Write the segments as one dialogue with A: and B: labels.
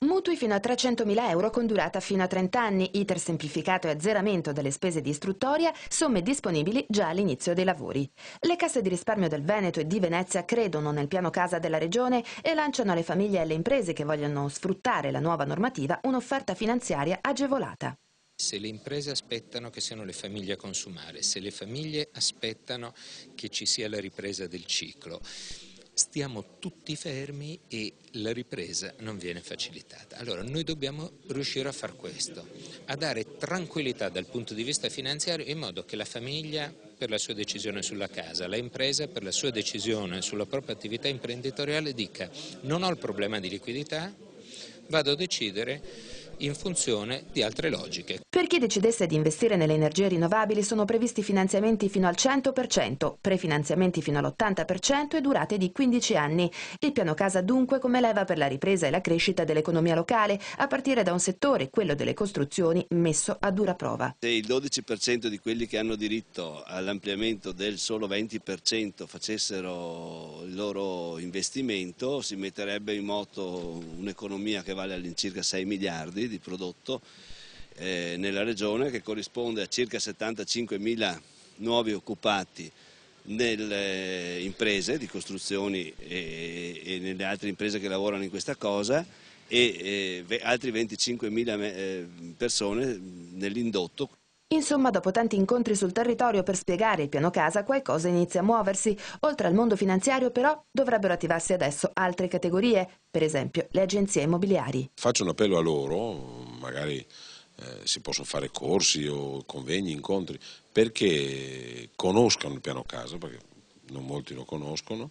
A: Mutui fino a 300.000 euro con durata fino a 30 anni, iter semplificato e azzeramento delle spese di istruttoria, somme disponibili già all'inizio dei lavori. Le casse di risparmio del Veneto e di Venezia credono nel piano casa della Regione e lanciano alle famiglie e alle imprese che vogliono sfruttare la nuova normativa un'offerta finanziaria agevolata.
B: Se le imprese aspettano che siano le famiglie a consumare, se le famiglie aspettano che ci sia la ripresa del ciclo, stiamo tutti fermi e la ripresa non viene facilitata. Allora noi dobbiamo riuscire a far questo, a dare tranquillità dal punto di vista finanziario in modo che la famiglia per la sua decisione sulla casa, la impresa per la sua decisione sulla propria attività imprenditoriale dica: non ho il problema di liquidità, vado a decidere in funzione di altre logiche.
A: Per chi decidesse di investire nelle energie rinnovabili sono previsti finanziamenti fino al 100%, prefinanziamenti fino all'80% e durate di 15 anni. Il piano casa dunque come leva per la ripresa e la crescita dell'economia locale, a partire da un settore, quello delle costruzioni, messo a dura prova.
C: Se il 12% di quelli che hanno diritto all'ampliamento del solo 20% facessero il loro investimento, si metterebbe in moto un'economia che vale all'incirca 6 miliardi di prodotto nella regione, che corrisponde a circa 75.000 nuovi occupati nelle imprese di costruzioni e nelle altre imprese che lavorano in questa cosa e altri 25.000 persone nell'indotto.
A: Insomma, dopo tanti incontri sul territorio per spiegare il piano casa, qualcosa inizia a muoversi. Oltre al mondo finanziario, però, dovrebbero attivarsi adesso altre categorie, per esempio le agenzie immobiliari.
D: Faccio un appello a loro, magari si possono fare corsi o convegni, incontri, perché conoscano il piano casa, perché non molti lo conoscono,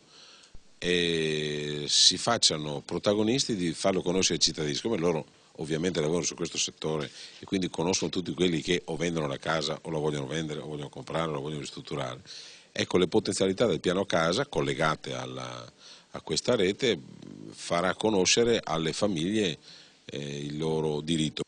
D: e si facciano protagonisti di farlo conoscere ai cittadini, siccome loro ovviamente lavorano su questo settore e quindi conoscono tutti quelli che o vendono la casa o la vogliono vendere o vogliono comprare o la vogliono ristrutturare. Ecco, le potenzialità del piano casa collegate a questa rete farà conoscere alle famiglie il loro diritto.